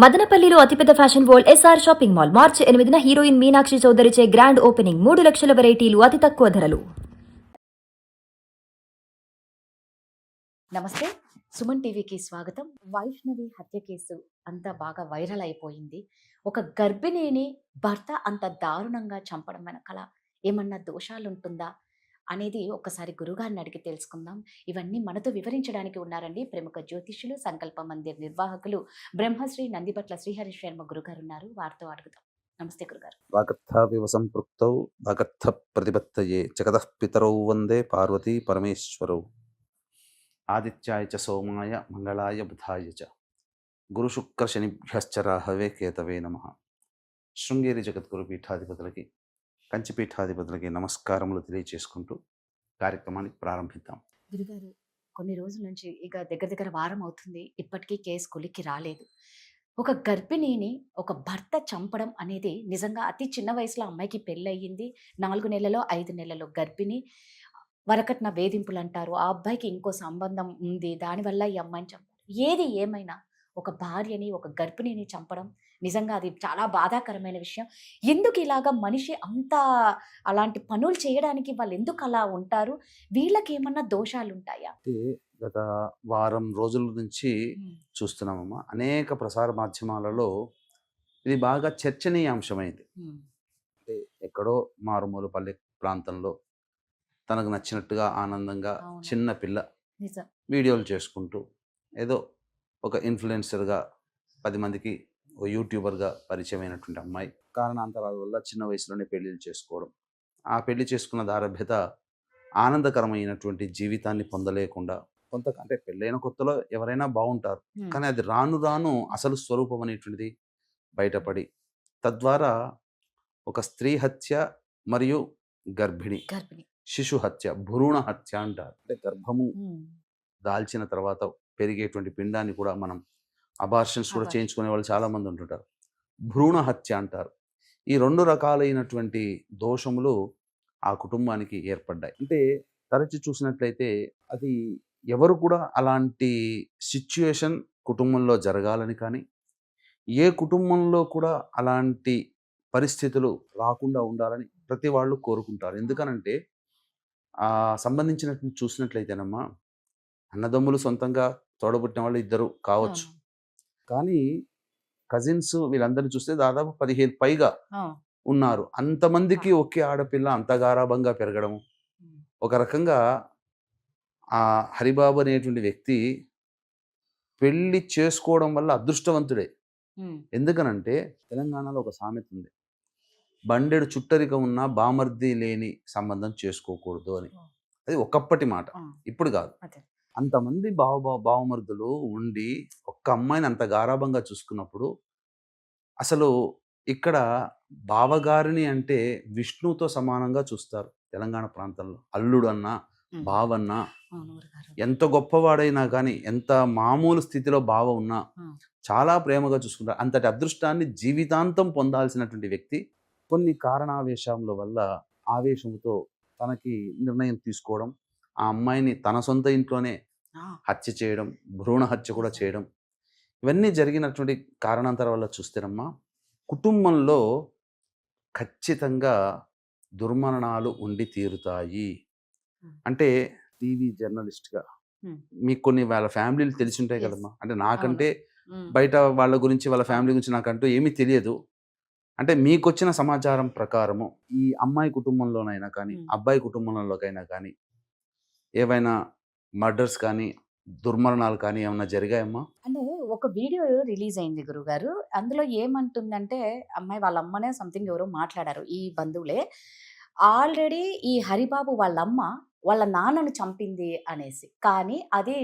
మదనపల్లిలో అతిపెద్ద fashion world SR shopping mall మార్చి 8న హీరోయిన్ మీనాక్షి చౌదరిచే గ్రాండ్ ఓపెనింగ్ 3 లక్షల వెరైటీలు అతి తక్కువ ధరలు. నమస్తే, సుమన్ టీవీకి స్వాగతం. వైష్ణవి హత్య కేసు అంతా బాగా వైరల్ అయిపోయింది. ఒక గర్భిణిని భర్త అంత దారుణంగా చంపడం వెనకాల ఏమన్నా దోషాలుంటుందా అనేది ఒకసారి గురుగారిని అడిగి తెలుసుకుందాం. ఇవన్నీ మనతో వివరించడానికి ఉన్నారండి ప్రముఖ జ్యోతిష్యులు, సంకల్ప మందిర్ నిర్వాహకులు బ్రహ్మశ్రీ నందిపట్ల శ్రీహరి శర్మ గురుగారు ఉన్నారు. వారితో అడుగుదాం. నమస్తే గురుగారు. వాగర్థావివ సంపృక్తౌ వాగర్థ ప్రతిపత్తయే జగతః పితరౌ వందే పార్వతీ పరమేశ్వరౌ. ఆదిత్యాయ చ సోమాయ మంగళాయ బుధాయ చ గురు శుక్ర శనిభ్యశ్చ రాహవే కేతవే నమః. శృంగేరి జగద్గురు పీఠాధిపతులకి, కంచి పీఠాధిపతులకి నమస్కారములు తెలియచేసుకుంటూ కార్యక్రమానికి ప్రారంభిద్దాం. గురుగారు, కొన్ని రోజుల నుంచి ఇక దగ్గర వారం అవుతుంది, ఇప్పటికీ కేసు కొలిక్కి రాలేదు. ఒక గర్భిణిని ఒక భర్త చంపడం అనేది నిజంగా అతి చిన్న వయసులో అమ్మాయికి పెళ్ళి అయ్యింది. 4 నెలలో 5 నెలలో గర్భిణి. వరకట్న వేధింపులు అంటారు. ఆ అబ్బాయికి ఇంకో సంబంధం ఉంది, దానివల్ల ఈ అమ్మాయిని చంపారు. ఏది ఏమైనా ఒక భార్యని, ఒక గర్భిణిని చంపడం నిజంగా అది చాలా బాధాకరమైన విషయం. ఎందుకు ఇలాగా మనిషి అంత అలాంటి పనులు చేయడానికి వాళ్ళు ఎందుకు అలా ఉంటారు? వీళ్ళకి ఏమన్నా దోషాలు ఉంటాయా? అంటే గత వారం రోజుల నుంచి చూస్తున్నామమ్మా, అనేక ప్రసార మాధ్యమాలలో ఇది బాగా చర్చనీయాంశమైంది. అంటే ఎక్కడో మారుమూల పల్లె ప్రాంతంలో తనకు నచ్చినట్టుగా ఆనందంగా చిన్న పిల్ల వీడియోలు చేసుకుంటూ ఏదో ఒక ఇన్ఫ్లుయెన్సర్గా 10 మందికి ఒక యూట్యూబర్గా పరిచయమైనటువంటి అమ్మాయి కారణాంతరాల వల్ల చిన్న వయసులోనే పెళ్ళిళ్ళు చేసుకోవడం, ఆ పెళ్లి చేసుకున్న దారభ్యత ఆనందకరమైనటువంటి జీవితాన్ని పొందలేకుండా అంటే పెళ్ళైన కొత్తలో ఎవరైనా బాగుంటారు, కానీ అది రాను రాను అసలు స్వరూపం అనేటువంటిది బయటపడి తద్వారా ఒక స్త్రీ హత్య మరియు గర్భిణి శిశు హత్య, భ్రూణ హత్య అంటారు. అంటే గర్భము దాల్చిన తర్వాత పెరిగేటువంటి పిండాన్ని కూడా మనం అబార్షన్స్ కూడా చేయించుకునే వాళ్ళు చాలా మంది ఉంటుంటారు. భ్రూణ హత్య అంటారు. ఈ 2 రకాలైనటువంటి దోషములు ఆ కుటుంబానికి ఏర్పడ్డాయి. అంటే తరచి చూసినట్లయితే అది ఎవరు కూడా అలాంటి సిచ్యుయేషన్ కుటుంబంలో జరగాలని కానీ, ఏ కుటుంబంలో కూడా అలాంటి పరిస్థితులు రాకుండా ఉండాలని ప్రతి వాళ్ళు కోరుకుంటారు. ఎందుకనంటే సంబంధించినట్టు చూసినట్లయితేనమ్మా, అన్నదమ్ములు సొంతంగా తోడబుట్టిన వాళ్ళు 2 కావచ్చు, కానీ కజిన్స్ వీళ్ళందరినీ చూస్తే దాదాపు 15 పైగా ఉన్నారు. అంతమందికి ఒకే ఆడపిల్ల అంత గారాబంగా పెరగడం ఒక రకంగా ఆ హరిబాబు అనేటువంటి వ్యక్తి పెళ్లి చేసుకోవడం వల్ల అదృష్టవంతుడే. ఎందుకనంటే తెలంగాణలో ఒక సామెత ఉంది, బండెడు చుట్టరిక ఉన్న బామర్ది లేని సంబంధం చేసుకోకూడదు అని. అది ఒకప్పటి మాట, ఇప్పుడు కాదు. అంతమంది బావమర్దులు ఉండి ఒక్క అమ్మాయిని అంత గారాబంగా చూసుకున్నప్పుడు అసలు ఇక్కడ బావగారిని అంటే విష్ణువుతో సమానంగా చూస్తారు తెలంగాణ ప్రాంతంలో. అల్లుడు అన్నా బావన్నా ఎంత గొప్పవాడైనా కానీ, ఎంత మామూలు స్థితిలో బావ ఉన్నా చాలా ప్రేమగా చూసుకుంటారు. అంతటి అదృష్టాన్ని జీవితాంతం పొందాల్సినటువంటి వ్యక్తి కొన్ని కారణావేశముల వల్ల ఆవేశంతో తనకి నిర్ణయం తీసుకోవడం, ఆ అమ్మాయిని తన సొంత ఇంట్లోనే హత్య చేయడం, భ్రూణ హత్య కూడా చేయడం, ఇవన్నీ జరిగినటువంటి కారణాంతరం వల్ల చూస్తేనమ్మా, కుటుంబంలో ఖచ్చితంగా దుర్మరణాలు ఉండి తీరుతాయి. అంటే టీవీ జర్నలిస్ట్గా మీకు కొన్ని వాళ్ళ ఫ్యామిలీలు తెలిసి ఉంటాయి కదమ్మా. అంటే నాకంటే బయట వాళ్ళ గురించి, వాళ్ళ ఫ్యామిలీ గురించి నాకంటూ ఏమీ తెలియదు. అంటే మీకు వచ్చిన సమాచారం ప్రకారము ఈ అమ్మాయి కుటుంబంలోనైనా కానీ, అబ్బాయి కుటుంబంలోకైనా కానీ ఏవైనా మర్డర్స్ కానీ, దుర్మరణాలు కానీ ఏమన్నా జరిగాయమ్మా? అంటే ఒక వీడియో రిలీజ్ అయింది గురుగారు. అందులో ఏమంటుందంటే, అమ్మాయి వాళ్ళ అమ్మనే సంథింగ్ ఎవరో మాట్లాడారు, ఈ బంధువులే. ఆల్రెడీ ఈ హరిబాబు వాళ్ళమ్మ వాళ్ళ నాన్నను చంపింది అనేసి, కానీ అది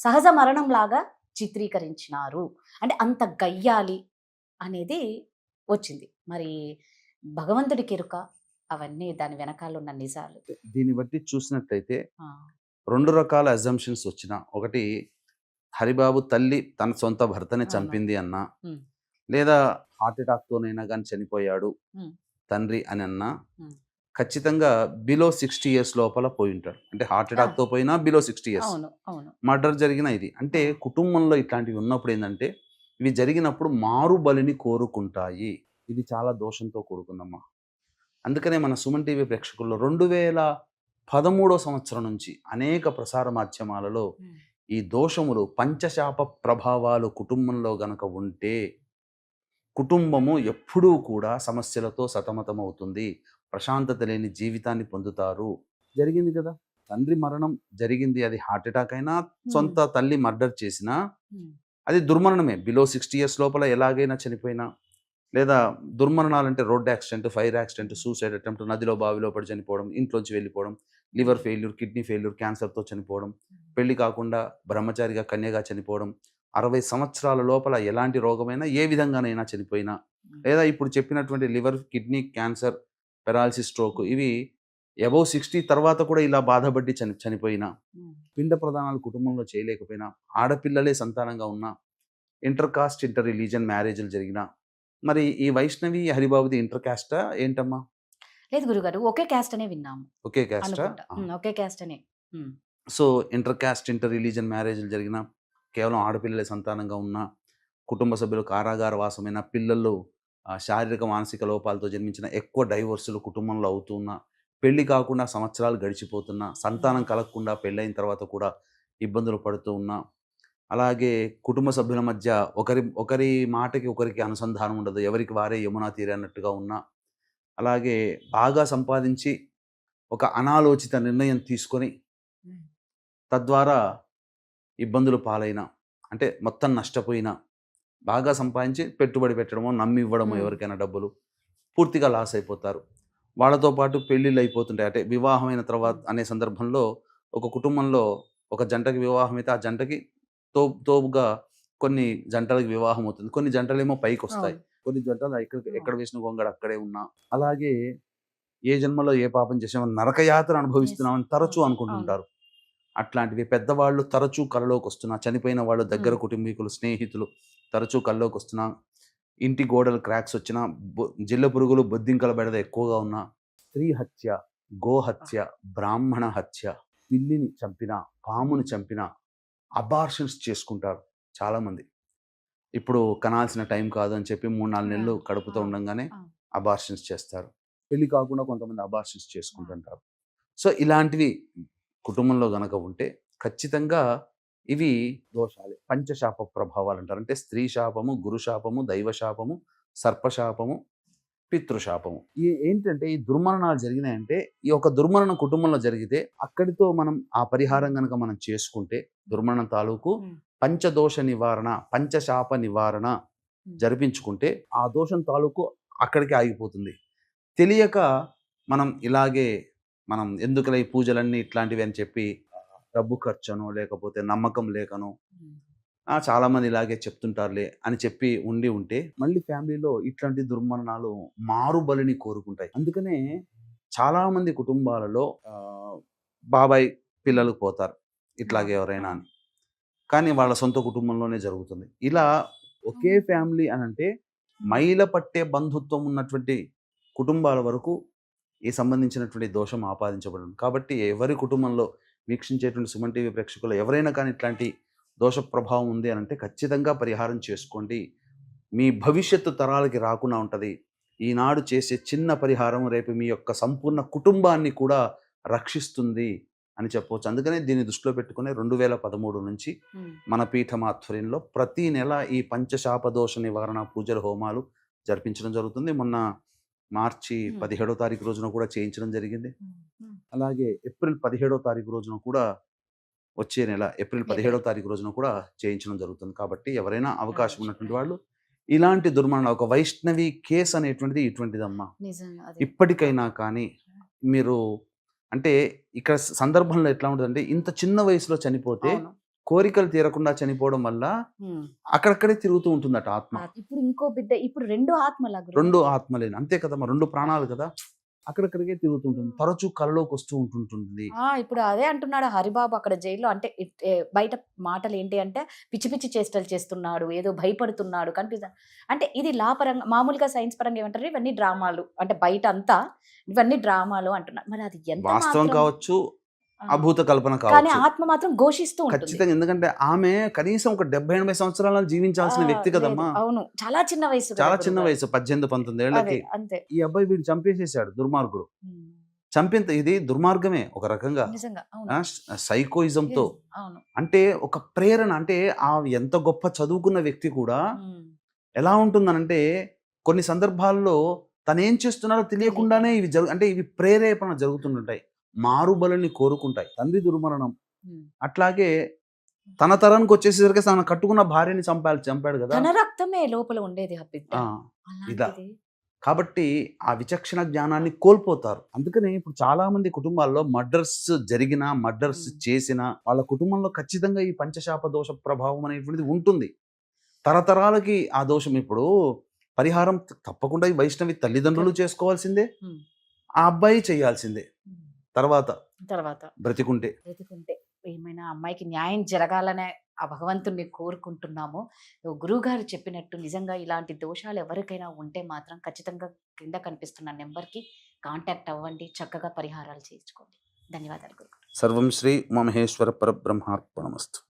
సహజ మరణం లాగా చిత్రీకరించినారు. అంటే అంత గయ్యాలి అనేది వచ్చింది. మరి భగవంతుడికి ఎరుక అవన్నీ దాని వెనకాల ఉన్న నిజాలు. దీన్ని బట్టి చూసినట్లయితే 2 రకాల అజంప్షన్స్ వచ్చినా, ఒకటి హరిబాబు తల్లి తన సొంత భర్తనే చంపింది అన్నా, లేదా హార్ట్ అటాక్తోనైనా కానీ చనిపోయాడు తండ్రి అని అన్నా, ఖచ్చితంగా బిలో 60 years లోపల పోయి ఉంటాడు. అంటే హార్ట్ అటాక్తో పోయినా బిలో 60 years మర్డర్ జరిగిన ఇది. అంటే కుటుంబంలో ఇట్లాంటివి ఉన్నప్పుడు ఏంటంటే ఇవి జరిగినప్పుడు మారు బలిని కోరుకుంటాయి. ఇది చాలా దోషంతో కూడుకుందమ్మా. అందుకనే మన సుమన్ టీవీ ప్రేక్షకుల్లో 2013 సంవత్సరం నుంచి అనేక ప్రసార మాధ్యమాలలో ఈ దోషములు పంచశాప ప్రభావాలు కుటుంబంలో గనక ఉంటే కుటుంబము ఎప్పుడూ కూడా సమస్యలతో సతమతమవుతుంది, ప్రశాంతత లేని జీవితాన్ని పొందుతారు. జరిగింది కదా, తండ్రి మరణం జరిగింది, అది హార్ట్ అటాక్ అయినా సొంత తల్లి మర్డర్ చేసినా అది దుర్మరణమే. బిలో 60 years లోపల ఎలాగైనా చనిపోయినా, లేదా దుర్మరణాలంటే road accident, fire accident, suicide attempt, నదిలో బావిలో పడి చనిపోవడం, ఇంట్లోంచి వెళ్ళిపోవడం, లివర్ ఫెయిల్యూర్, కిడ్నీ ఫెయిల్యూర్, క్యాన్సర్తో చనిపోవడం, పెళ్లి కాకుండా బ్రహ్మచారిగా కన్యగా చనిపోవడం, 60 సంవత్సరాల లోపల ఎలాంటి రోగమైనా ఏ విధంగానైనా చనిపోయినా, లేదా ఇప్పుడు చెప్పినటువంటి liver, kidney cancer, paralysis, stroke, ఇవి అబౌవ్ 60 తర్వాత కూడా ఇలా బాధపడి చనిపోయినా, పిండ ప్రదానాలు కుటుంబంలో చేయలేకపోయినా, ఆడపిల్లలే సంతానంగా ఉన్నా, ఇంటర్ కాస్ట్ ఇంటర్ రిలీజియన్ మ్యారేజ్లు జరిగినా, మరి ఈ వైష్ణవి హరిబాబుది ఇంటర్ కాస్టా ఏంటమ్మా? లేదు గురుగారు, ఒకే క్యాస్ట్ అనే విన్నాము ఒకే కాస్టా? అనుకుంటా. ఒకే క్యాస్ట్ అనే. So inter caste inter religion మ్యారేజ్లు జరిగినా, కేవలం ఆడపిల్లలే సంతానంగా ఉన్న, కుటుంబ సభ్యులు కారాగార వాసమైన, పిల్లలు శారీరక మానసిక లోపాలతో జన్మించిన, ఎక్కువ డైవోర్సులు కుటుంబంలో అవుతున్నా, పెళ్లి కాకుండా సంవత్సరాలు గడిచిపోతున్నా, సంతానం కలగకుండా పెళ్ళైన తర్వాత కూడా ఇబ్బందులు పడుతూ ఉన్నా, అలాగే కుటుంబ సభ్యుల మధ్య ఒకరి మాటకి ఒకరికి అనుసంధానం ఉండదు, ఎవరికి వారే యమునా తీరే అన్నట్టుగా ఉన్నా, అలాగే బాగా సంపాదించి ఒక అనాలోచిత నిర్ణయం తీసుకొని తద్వారా ఇబ్బందులు పాలైన, అంటే మొత్తం నష్టపోయిన, బాగా సంపాదించి పెట్టుబడి పెట్టడమో, నమ్మి ఇవ్వడమో ఎవరికైనా డబ్బులు, పూర్తిగా లాస్ అయిపోతారు. వాళ్ళతో పాటు పెళ్ళిళ్ళు అయిపోతుంటాయి. అంటే వివాహమైన తర్వాత అనే సందర్భంలో ఒక కుటుంబంలో ఒక జంటకి వివాహం అయితే ఆ జంటకి తోపుగా కొన్ని జంటలకు వివాహం అవుతుంది, కొన్ని జంటలేమో పైకి వస్తాయి, కొన్ని జంటలు ఎక్కడ వేసిన గొంగడు అక్కడే ఉన్నా, అలాగే ఏ జన్మలో ఏ పాపం చేసామో నరకయాత్ర అనుభవిస్తున్నామని తరచూ అనుకుంటుంటారు. అట్లాంటివి పెద్దవాళ్ళు తరచూ కలలోకి వస్తున్నా, చనిపోయిన వాళ్ళు దగ్గర కుటుంబీకులు, స్నేహితులు తరచూ కల్లోకి వస్తున్నా, ఇంటి గోడలు క్రాక్స్ వచ్చినా, జిల్ల పురుగులు, బొద్దింకల బెడద ఎక్కువగా ఉన్నా, స్త్రీ హత్య, గోహత్య, బ్రాహ్మణ హత్య, పిల్లిని చంపిన, పాముని చంపిన, అబార్షన్స్ చేసుకుంటారు చాలామంది. ఇప్పుడు కనాల్సిన టైం కాదు అని చెప్పి 3-4 నెలలు కడుపుతో ఉండగానే అబార్షన్స్ చేస్తారు. పెళ్లి కాకుండా కొంతమంది అబార్షన్స్ చేసుకుంటుంటారు. సో ఇలాంటివి కుటుంబంలో గనక ఉంటే ఖచ్చితంగా ఇవి దోషాలే, పంచశాప ప్రభావాలు అంటారు. అంటే స్త్రీ శాపము, గురు శాపము, దైవ శాపము, సర్పశాపము, పితృశాపము. ఏంటంటే ఈ దుర్మరణాలు జరిగినాయంటే, ఈ ఒక దుర్మరణం కుటుంబంలో జరిగితే అక్కడితో మనం ఆ పరిహారం కనుక మనం చేసుకుంటే, దుర్మరణం తాలూకు పంచదోష నివారణ, పంచశాప నివారణ జరిపించుకుంటే ఆ దోషం తాలూకు అక్కడికి ఆగిపోతుంది. తెలియక మనం ఇలాగే మనం ఎందుకులే ఈ పూజలన్నీ ఇట్లాంటివి అని చెప్పి డబ్బు ఖర్చునో, లేకపోతే నమ్మకం లేకనో, చాలామంది ఇలాగే చెప్తుంటారులే అని చెప్పి ఉంటే మళ్ళీ ఫ్యామిలీలో ఇట్లాంటి దుర్మరణాలు మారుబలిని కోరుకుంటాయి. అందుకనే చాలామంది కుటుంబాలలో బాబాయ్ పిల్లలు పోతారు ఇట్లాగే ఎవరైనా అని, కానీ వాళ్ళ సొంత కుటుంబంలోనే జరుగుతుంది. ఇలా ఒకే ఫ్యామిలీ అని అంటే మైల పట్టే బంధుత్వం ఉన్నటువంటి కుటుంబాల వరకు ఈ సంబంధించినటువంటి దోషం ఆపాదించబడింది. కాబట్టి ఎవరి కుటుంబంలో వీక్షించేటువంటి సుమన్ టీవీ ప్రేక్షకులు ఎవరైనా కానీ ఇట్లాంటి దోష ప్రభావం ఉంది అని అంటే ఖచ్చితంగా పరిహారం చేసుకోండి. మీ భవిష్యత్తు తరాలకి రాకుండా ఉంటుంది. ఈనాడు చేసే చిన్న పరిహారం రేపు మీ యొక్క సంపూర్ణ కుటుంబాన్ని కూడా రక్షిస్తుంది అని చెప్పవచ్చు. అందుకనే దీన్ని దృష్టిలో పెట్టుకుని 2013 నుంచి మన పీఠం ఆధ్వర్యంలో ప్రతి నెల ఈ పంచశాప దోష నివారణ పూజల హోమాలు జరిపించడం జరుగుతుంది. మొన్న మార్చి 17వ తారీఖు రోజున కూడా చేయించడం జరిగింది. అలాగే ఏప్రిల్ 17వ తారీఖు రోజున కూడా, వచ్చే నెల ఏప్రిల్ 17వ తారీఖు రోజున కూడా చేయించడం జరుగుతుంది. కాబట్టి ఎవరైనా అవకాశం ఉన్నటువంటి వాళ్ళు ఇలాంటి దుర్మరణ, ఒక వైష్ణవి కేసు అనేటువంటిది ఇటువంటిదమ్మా. ఇప్పటికైనా కానీ మీరు, అంటే ఇక్కడ సందర్భంలో ఎట్లా ఉంటుందంటే, ఇంత చిన్న వయసులో చనిపోతే కోరికలు తీరకుండా చనిపోవడం వల్ల అక్కడక్కడే తిరుగుతూ ఉంటుందట ఆత్మ. ఇప్పుడు ఇంకో బిడ్డ, ఇప్పుడు 2 ఆత్మలే అంతే కదమ్మా, 2 ప్రాణాలు కదా, అక్కడక్కడికే తిరుగుతుంటుంది, తరచూ కలలోకి వస్తూ ఉంటుంటుంది. ఇప్పుడు అదే అంటున్నాడు హరిబాబు అక్కడ జైల్లో. అంటే బయట మాటలు ఏంటి అంటే, పిచ్చి పిచ్చి చేష్టలు చేస్తున్నాడు, ఏదో భయపడుతున్నాడు, కనిపిస్తుంది. అంటే ఇది లా పరంగా, మామూలుగా సైన్స్ పరంగా ఏమంటారు, ఇవన్నీ డ్రామాలు, అంటే బయట అంతా ఇవన్నీ డ్రామాలు అంటున్నారు. మరి అది ఎంత వాస్తవం కావచ్చు, అభూత కల్పన కానీ కావచ్చు. ఆత్మ మాత్రం ఘోషిస్తూ ఉంటుంది. ఖచ్చితంగా. ఎందుకంటే ఆమె కనీసం ఒక 70-80 సంవత్సరాలు జీవించాల్సిన వ్యక్తి లేదు, కదమ్మా. అవును, చాలా చిన్న వయసు కదా చాలా చిన్న గురుగారు. వయసు, 18-19 అదే ఏళ్ళకి. అంతే. ఈ అబ్బాయి వీడు చంపేసేసాడు, దుర్మార్గుడు. ఉమ్, చంపిన ఇది దుర్మార్గమే ఒక రకంగా, నిజంగా అవును. సైకోయిజంతో. అవును. అంటే ఒక ప్రేరణ, అంటే ఆ ఎంత గొప్ప చదువుకున్న వ్యక్తి కూడా ఉమ్, ఎలా ఉంటుందనంటే కొన్ని సందర్భాల్లో తను ఏం చేస్తున్నారో తెలియకుండానే ఇవి అంటే ఇవి ప్రేరేపణ జరుగుతుంటాయి, మారుబలని కోరుకుంటాయి. తండ్రి దుర్మరణం. ఉమ్. అట్లాగే తన తరానికి వచ్చేసరికి తన కట్టుకున్న భార్యని చంపాడు కదా. తన రక్తమే లోపల ఉండేది ఆ బిడ్డ. ఆ, ఇదా. అలాంటిది కాబట్టి ఆ విచక్షణ జ్ఞానాన్ని కోల్పోతారు. అందుకని ఇప్పుడు చాలా మంది కుటుంబాల్లో మర్డర్స్ జరిగినా, మర్డర్స్ చేసినా వాళ్ళ కుటుంబంలో ఖచ్చితంగా ఈ పంచశాప దోష ప్రభావం అనేటువంటిది ఉంటుంది. తరతరాలకి ఆ దోషం. ఇప్పుడు పరిహారం తప్పకుండా ఈ వైష్ణవి తల్లిదండ్రులు చేసుకోవాల్సిందే, ఉమ్, ఆ అబ్బాయి చేయాల్సిందే. ఉమ్. తర్వాత తర్వాత బ్రతికుంటే బ్రతికుంటే ఏమైనా అమ్మాయికి న్యాయం జరగాలనే ఆ భగవంతుణ్ణి కోరుకుంటున్నాము. గురువుగారు చెప్పినట్టు నిజంగా ఇలాంటి దోషాలు ఎవరికైనా ఉంటే మాత్రం ఖచ్చితంగా కింద కనిపిస్తున్న నెంబర్కి కాంటాక్ట్ అవ్వండి, చక్కగా పరిహారాలు చేయించుకోండి. ధన్యవాదాలు గురుగారు. సర్వం శ్రీ ఉమామహేశ్వర పరబ్రహ్మార్పణమస్తు.